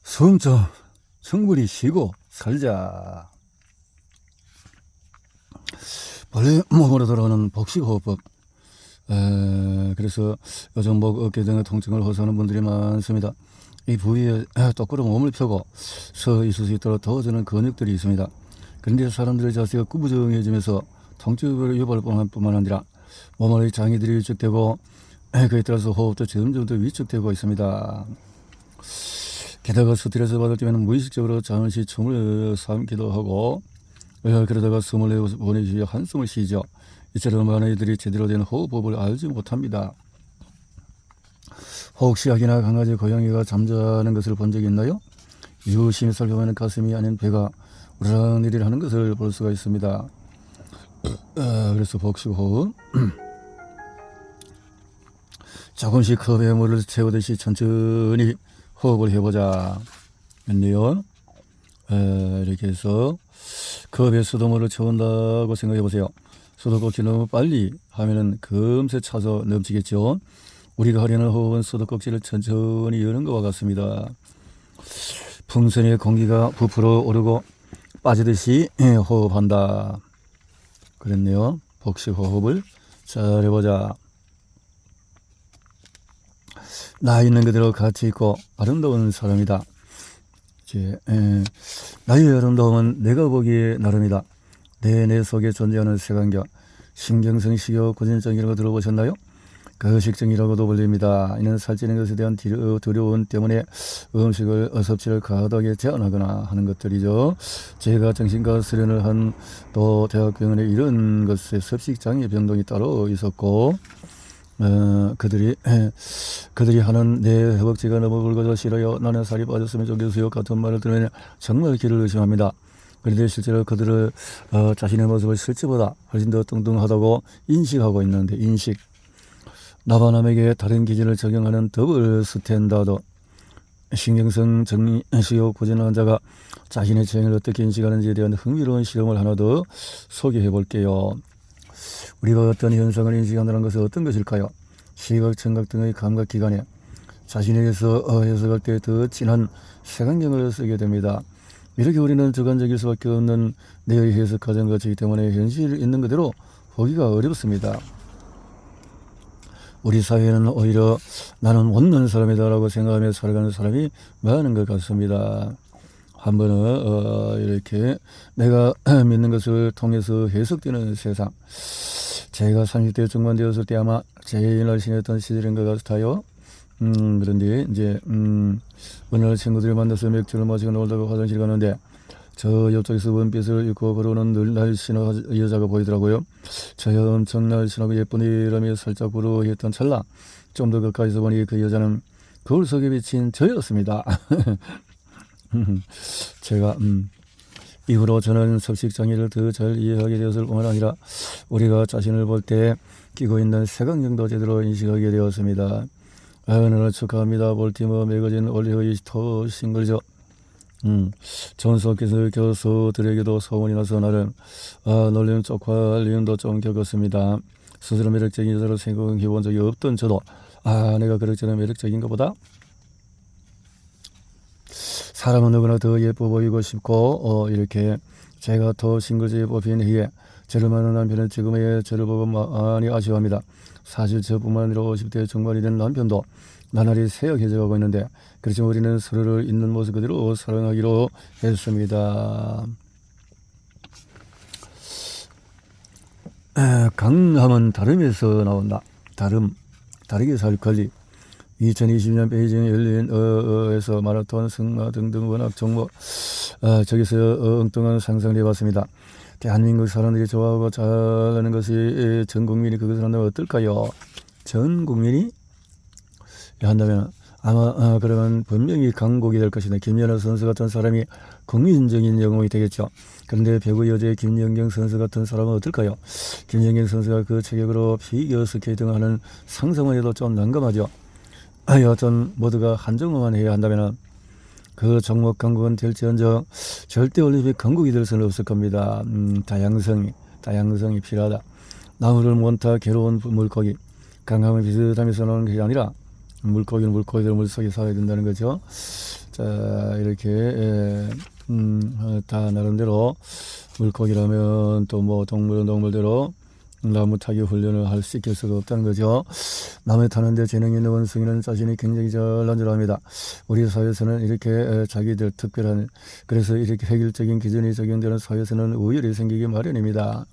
숨 좀 충분히 쉬고 살자. 원래 몸으로 돌아오는 복식호흡법. 그래서 요즘 목, 어깨 등의 통증을 호소하는 분들이 많습니다. 이 부위에 똑바로 몸을 펴고 서 있을 수 있도록 도와주는 근육들이 있습니다. 그런데 사람들의 자세가 구부정해지면서 통증을 유발할 뿐만 아니라 몸의 장이들이 위축되고 그에 따라서 호흡도 점점 더 위축되고 있습니다. 게다가 스트레스 받을 때면 무의식적으로 잠시 춤을 삼기도 하고 그러다가 숨을 내보내주어 한숨을 쉬죠. 이처럼 많은 이들이 제대로 된 호흡법을 알지 못합니다. 혹시 아기나 강아지, 고양이가 잠자는 것을 본 적이 있나요? 유심히 살펴보면 가슴이 아닌 배가 우르렁내리를 하는 것을 볼 수가 있습니다. 그래서 복식호흡. 조금씩 컵에 물을 채우듯이 천천히 호흡을 해보자. 했네요. 이렇게 해서 컵에 수돗물을 채운다고 생각해보세요. 수도꼭지 너무 빨리 하면은 금세 차서 넘치겠죠. 우리가 하려는 호흡은 수도꼭지를 천천히 여는 것과 같습니다. 풍선에 공기가 부풀어 오르고 빠지듯이 호흡한다. 그랬네요. 복식호흡을 잘 해보자. 나 있는 그대로 가치 있고 아름다운 사람이다. 나의 아름다움은 내가 보기에 나름이다. 내 속에 존재하는 색안경, 신경성 식욕 고진증이라고 들어보셨나요? 거식증이라고도 불립니다. 이는 살찌는 것에 대한 두려움 때문에 음식을 섭취를 과도하게 제한하거나 하는 것들이죠. 제가 정신과 수련을 한 또 대학병원에 이런 것에 섭식장애 병동이 따로 있었고 그들이 하는 내 허벅지가 너무 굵어서 싫어요. 나는 살이 빠졌으면 좋겠어요. 같은 말을 들으면 정말 귀를 의심합니다. 그런데 실제로 그들을 자신의 모습을 실제보다 훨씬 더 뚱뚱하다고 인식하고 있는데 나바남에게 다른 기준을 적용하는 더블 스탠다드 신경성 정식욕 고진 환자가 자신의 체형을 어떻게 인식하는지에 대한 흥미로운 실험을 하나 더 소개해 볼게요. 우리가 어떤 현상을 인식한다는 것은 어떤 것일까요? 시각, 청각 등의 감각기관에 자신에게서 해석할 때 더 진한 색안경을 쓰게 됩니다. 이렇게 우리는 주관적일 수밖에 없는 내의 해석 과정 거치기 때문에 현실 있는 그대로 보기가 어렵습니다. 우리 사회에는 오히려 나는 못난 사람이다 라고 생각하며 살아가는 사람이 많은 것 같습니다. 한 번은 이렇게 내가 믿는 것을 통해서 해석되는 세상. 제가 30대 중반 되었을 때 아마 제일 날씬했던 시절인 것 같아요. 그런데 이제 어느 날 친구들이 만나서 맥주를 마시고 놀다가 화장실 가는데 저 옆쪽에서 원빛을 입고 걸어오는 늘 날씬한 여자가 보이더라고요. 저야 엄청 날씬하고 예쁜 이라며 살짝 부러워했던 찰나 좀 더 가까이서 보니 그 여자는 거울 속에 비친 저였습니다. 제가 이후로 저는 섭식장애를 더 잘 이해하게 되었을 뿐만 아니라 우리가 자신을 볼 때 끼고 있는 색안경도 제대로 인식하게 되었습니다. 어느 날 축하합니다. 볼티모 매거진 올리브이 더 싱글죠. 전속기술 교수들에게도 소문이 나서 나름 놀림 쪽팔림도 좀 겪었습니다. 스스로 매력적인 여자로 생각해 본 적이 없던 저도 내가 그럭저럭 매력적인가 보다. 사람은 누구나 더 예뻐 보이고 싶고 이렇게 제가 더 싱글즈에 뽑힌 후에 저를 만난 남편은 지금의 저를 보고 많이 아쉬워합니다. 사실 저뿐만 아니라 50대 중반이 된 남편도 나날이 쇠약해져가고 있는데 그렇지만 우리는 서로를 있는 모습 그대로 사랑하기로 했습니다. 강함은 다름에서 나온다. 다르게 살 권리. 2020년 베이징 열린 에서 마라톤, 승마 등등 워낙 종목 저기서 엉뚱한 상상을 해봤습니다. 대한민국 사람들이 좋아하고 잘하는 것이 전 국민이 그것을 한다면 어떨까요? 전 국민이 한다면 아마 그러면 분명히 강국이 될 것이다. 김연아 선수 같은 사람이 국민적인 영웅이 되겠죠. 그런데 배구 여자의 김연경 선수 같은 사람은 어떨까요? 김연경 선수가 그 체격으로 피겨스케이팅을 하는 상상만 해도 좀 난감하죠. 여하튼 모두가 한정어만 해야 한다면 그 종목 강국은 될지언정 절대 올림픽 강국이 될 수는 없을 겁니다. 다양성이 필요하다. 나무를 못타 괴로운 물고기, 강함을 비슷하면서 나오는 것이 아니라 물고기는 물고기대로 물속에 살아야 된다는 거죠. 자, 이렇게 다 나름대로 물고기라면 또 뭐 동물은 동물대로 나무 타기 훈련을 할 수 있을 수가 없다는 거죠. 나무 타는데 재능이 있는 원숭이는 자신이 굉장히 잘난 줄 압니다. 우리 사회에서는 이렇게 자기들 특별한, 그래서 이렇게 획일적인 기준이 적용되는 사회에서는 우열이 생기기 마련입니다.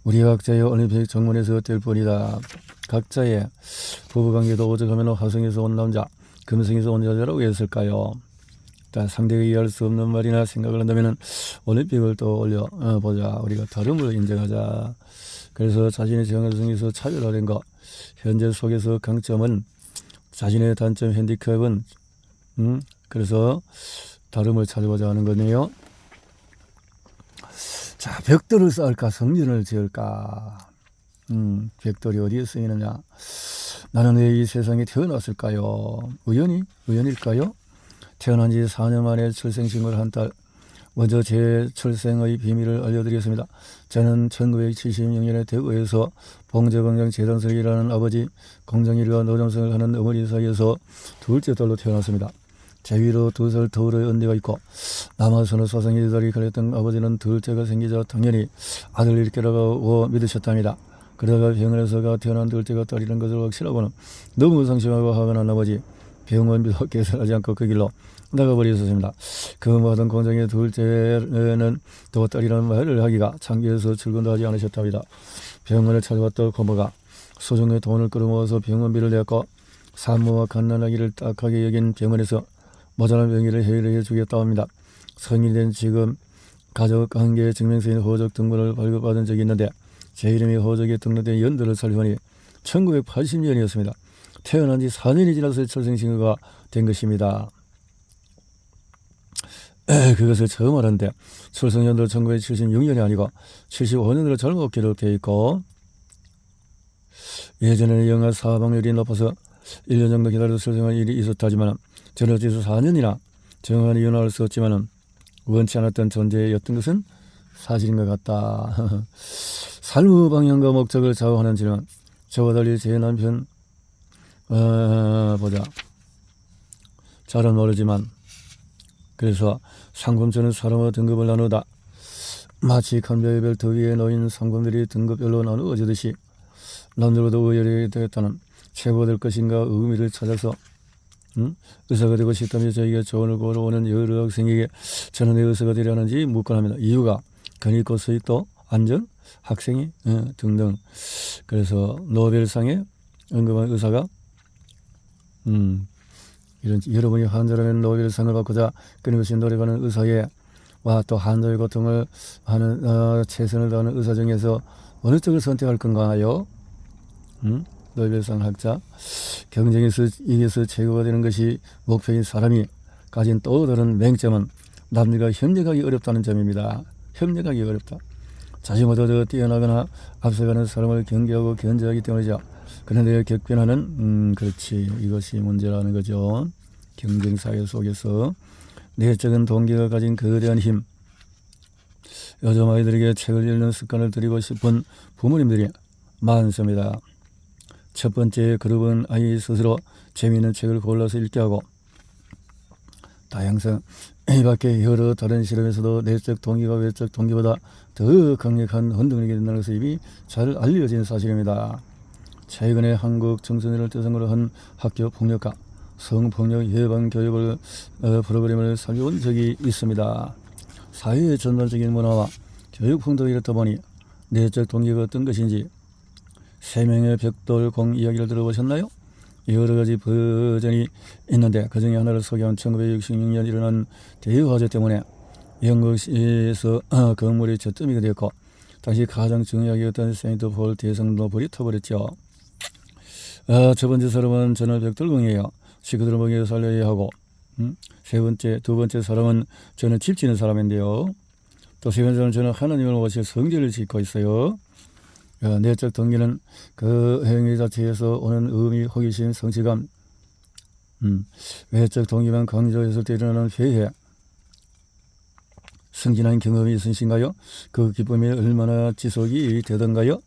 우리 각자의 올림픽 정문에서 될 뿐이다. 각자의 부부관계도 오죽하면 화성에서 온 남자, 금성에서 온 여자라고 했을까요? 상대가 이해할 수 없는 말이나 생각을 한다면 올림픽을 또 올려보자. 우리가 다름을 인정하자. 그래서 자신의 정체성에서 차별화된 것, 현재 속에서 강점은 자신의 단점, 핸디캡은 그래서 다름을 찾아보자 하는 거네요. 자, 벽돌을 쌓을까 성전을 지을까? 벽돌이 어디에 쓰이느냐? 나는 왜 이 세상에 태어났을까요? 우연일까요? 태어난 지 4년 만에 출생신고를 한 딸. 먼저 제 출생의 비밀을 알려드리겠습니다. 저는 1976년에 대구에서 봉제공장 재단석을 일하는 아버지, 공장일과 노점성을 하는 어머니 사이에서 둘째 딸로 태어났습니다. 제 위로 2살 터울의 언니가 있고 남아선의 사상의 달이 걸렸던 아버지는 둘째가 생기자 당연히 아들 일게라고 믿으셨답니다. 그러다가 병원에서가 태어난 둘째가 딸이라는 것을 확실하고는 너무 상심하고 화가 난 아버지, 병원비도 계산하지 않고 그 길로 나가버렸습니다. 그 모든 공장의 둘째는 또 딸이라는 말을 하기가 창피해서 출근도 하지 않으셨답니다. 병원을 찾아왔던 고모가 소중히 돈을 끌어모아서 병원비를 내었고 산모와 갓난아기를 딱하게 여긴 병원에서 모자란 병의를 해결해 주겠다고 합니다. 성인이 된 지금 가족관계 증명서인 호적 등본을 발급받은 적이 있는데 제 이름이 호적에 등록된 연도를 살펴보니 1980년이었습니다. 태어난 지 4년이 지나서 출생신고가 된 것입니다. 그것을 처음 알았는데 출생연도 1976년이 아니고 75년으로 잘못 기록되어 있고, 예전에는 영아 사망률이 높아서 1년 정도 기다려 출생한 일이 있었다지만 저는 어째서 4년이나 정확한 이유는 알 수 없지만 원치 않았던 존재였던 것은 사실인 것 같다. 삶의 방향과 목적을 좌우하는 지는 저와 달리 제 남편 잘은 모르지만, 그래서 상품처는 사람의 등급을 나누다 마치 칸별별 더위에 놓인 상품들이 등급별로 나누어지듯이 남들보다 우열이 되겠다는 최고가 될 것인가 의미를 찾아서 의사가 되고 싶다며 저에게 조언을 구하러오는 여러 학생에게 저는 왜 의사가 되려 하는지 묻곤 합니다. 이유가 근익고 수익도 안전, 학생이 등등. 그래서 노벨상에 언급한 의사가 이런 여러분이 환자라면 노벨상을 받고자 끊임없이 노력하는 의사의 또 환자의 고통을 하는 최선을 다하는 의사 중에서 어느 쪽을 선택할 건가요? 노벨상 학자. 경쟁에서 이겨서 최고가 되는 것이 목표인 사람이 가진 또 다른 맹점은 남들과 협력하기 어렵다는 점입니다. 협력하기 어렵다. 자신보다 더 뛰어나거나 앞서가는 사람을 경계하고 견제하기 때문이죠. 그런데 격변하는 그렇지, 이것이 문제라는 거죠. 경쟁사회 속에서 내적인 동기가 가진 거대한 힘. 요즘 아이들에게 책을 읽는 습관을 들이고 싶은 부모님들이 많습니다. 첫 번째 그룹은 아이 스스로 재미있는 책을 골라서 읽게 하고, 다양성 이 밖에 여러 다른 실험에서도 내적 동기가 외적 동기보다 더 강력한 흔들리게 된다는 것이 이미 잘 알려진 사실입니다. 최근에 한국 청소년을 대상으로 한 학교 폭력과 성폭력 예방 교육을 프로그램을 살펴본 적이 있습니다. 사회의 전반적인 문화와 교육 풍토가 이렇다 보니 내적 동기가 어떤 것인지 3명의 벽돌공 이야기를 들어보셨나요? 여러 가지 버전이 있는데 그 중에 하나를 소개한 1966년 일어난 대화재 때문에 영국에서 건물이 저점이 되었고 당시 가장 중요하게 여겼던 세인트폴 대성도 불이 타버렸죠. 첫 번째 사람은 저는 벽돌공이에요. 식구들을 먹여 살려야 하고, 두 번째 사람은 저는 집 짓는 사람인데요. 또 세 번째는 저는 하나님을 모실 성전을 짓고 있어요. 내적 동기는 그 행위 자체에서 오는 의미, 호기심, 성취감. 외적 동기만 강조했을 때 일어나는 회해, 승진한 경험이 있으신가요? 그 기쁨이 얼마나 지속이 되던가요?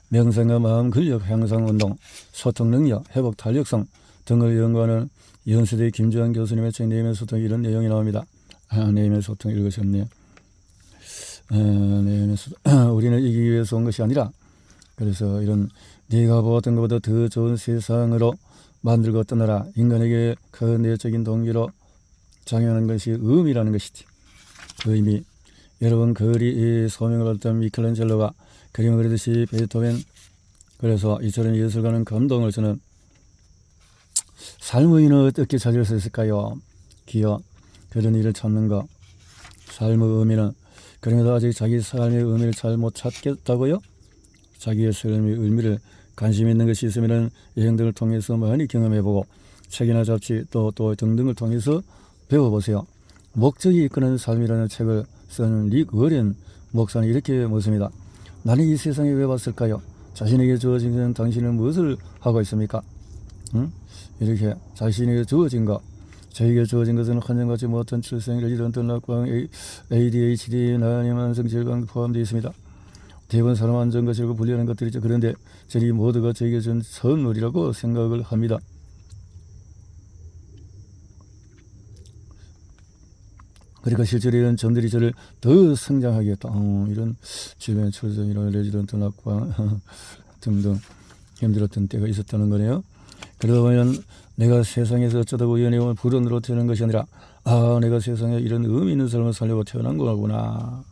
명상과 마음 근력 향상 운동, 소통 능력, 회복 탄력성, 등을 연구하는 연세대 김주환 교수님의 책 내면 소통 이런 내용이 나옵니다. 내면 소통 읽으셨네요. 내면 소통. 우리는 이기기 위해서 온 것이 아니라 그래서 이런 네가 보았던 것보다 더 좋은 세상으로 만들고 떠나라. 인간에게 그 내적인 동기로 작용하는 것이 의미라는 것이지. 의미. 여러분 그리 소명을 얻던 미켈란젤로가 그림을 그리듯이 베토벤 그래서 이처럼 예술가는 감동을 주는 삶의 의미는 어떻게 찾을 수 있을까요? 기여 그런 일을 찾는 것. 삶의 의미는 그럼에도 아직 자기 삶의 의미를 잘 못 찾겠다고요? 자기의 삶의 의미를 관심 있는 것이 있으면 여행 등을 통해서 많이 경험해보고 책이나 잡지 또 등등을 통해서 배워보세요. 목적이 이끄는 삶이라는 책을 쓴 릭 워렌 목사는 이렇게 묻습니다. 나는 이 세상에 왜 왔을까요? 자신에게 주어진 것은 당신은 무엇을 하고 있습니까? 이렇게 자신에게 주어진 것, 저에게 주어진 것은 환경받지 못한 출생이를 이런 낙광, ADHD, 난임만성 질병 포함되어 있습니다. 대부분 사람 안전과 즐거워 분리하는 것들이죠. 그런데 저희 모두가 저에게 준 선물이라고 생각을 합니다. 그러니까 실제로 이런 점들이 저를 더 성장하게 했다. 이런 주변 출생이나 레지던트 낙광 등등 힘들었던 때가 있었다는 거네요. 그러다 보면 내가 세상에서 어쩌다 우연히 오면 불운으로 태어난 것이 아니라 내가 세상에 이런 의미 있는 삶을 살려고 태어난 거구나.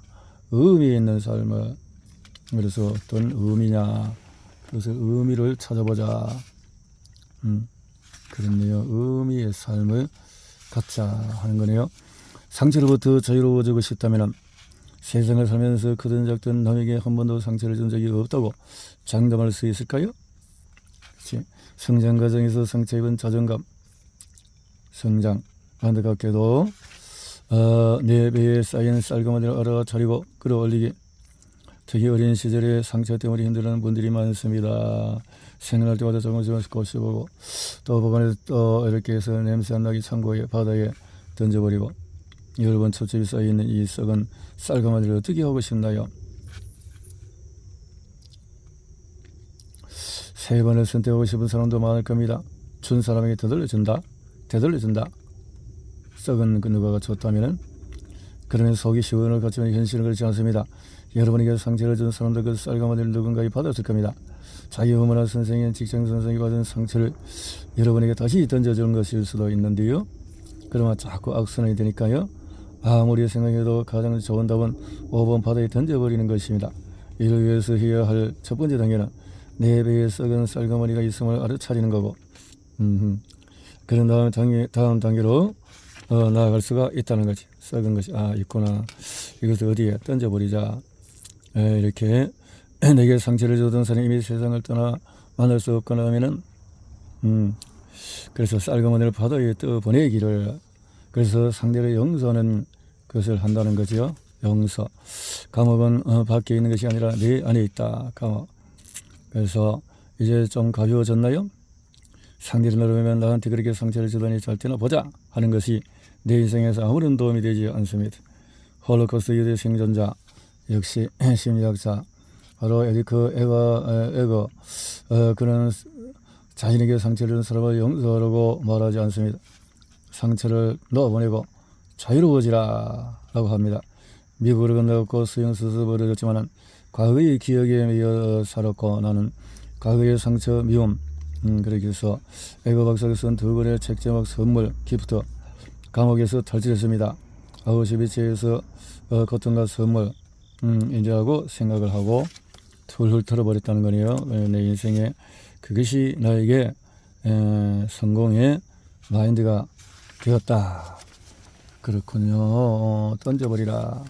의미 있는 삶을. 그래서 어떤 의미냐. 그래서 의미를 찾아보자. 그렇네요. 의미의 삶을 갖자 하는 거네요. 상처로부터 자유로워지고 싶다면 세상을 살면서 크든 작든 남에게 한 번도 상처를 준 적이 없다고 장담할 수 있을까요? 그렇지. 성장 과정에서 상처 입은 자존감. 성장. 안타깝게도 내 배에 쌓인 쌀가마니를 알아차리고 끌어올리기. 특히 어린 시절에 상처 때문에 힘들어하는 분들이 많습니다. 생각할 때마다 조금씩 꼬셔보고 또 보관해서 또 이렇게 해서 냄새 안 나게 창고에 바다에 던져버리고 여러 번 첩첩이 쌓여있는 이 썩은 쌀가마니를 어떻게 하고 싶나요? 세 번을 선택하고 싶은 사람도 많을 겁니다. 준 사람에게 되돌려준다. 썩은 그 누가가 좋다면은 그러면 속이 시원을 갖지만 현실은 그렇지 않습니다. 여러분에게 상처를 준 사람도 그 쌀가마니를 누군가에 받았을 겁니다. 자기 어머나 선생인 직장 선생이 받은 상처를 여러분에게 다시 던져주는 것일 수도 있는데요. 그러면 자꾸 악순환이 되니까요. 아무리 생각해도 가장 좋은 답은 5번 바다에 던져버리는 것입니다. 이를 위해서 해야 할 첫 번째 단계는 내 배에 썩은 쌀가마니가 있음을 알아차리는 거고 그런 다음 단계로 나아갈 수가 있다는 거지. 썩은 것이 있구나. 이것을 어디에 던져버리자. 이렇게 내게 상처를 주던 사람이 이미 세상을 떠나 만날 수 없거나 하면은 그래서 쌀가마니를 바다에 떠보내기를 그래서 상대를 용서하는 것을 한다는 거죠. 용서. 감옥은 밖에 있는 것이 아니라 내 안에 있다. 감옥. 그래서 이제 좀 가벼워졌나요? 상대를 노려보면 나한테 그렇게 상처를 주다니 잘 되나 보자 하는 것이 내 인생에서 아무런 도움이 되지 않습니다. 홀로코스트 유대 생존자 역시 심리학자 바로 에리크 에거 그는 자신에게 상처를 준 사람을 용서하라고 말하지 않습니다. 상처를 넣어보내고 자유로워지라 라고 합니다. 미국으로 건너갔고 수용수습을 얻었지만 과거의 기억에 매여 살았고 나는 과거의 상처 미움 그렇게 해서 에거 박사가 쓴 두 권의 책 제목 선물 기프트 감옥에서 탈출했습니다. 아우슈비츠에서 고통과 선물 인정하고 생각을 하고 툴툴 털어버렸다는 거네요. 내 인생에 그것이 나에게 성공의 마인드가 되었다. 그렇군요. 던져버리라.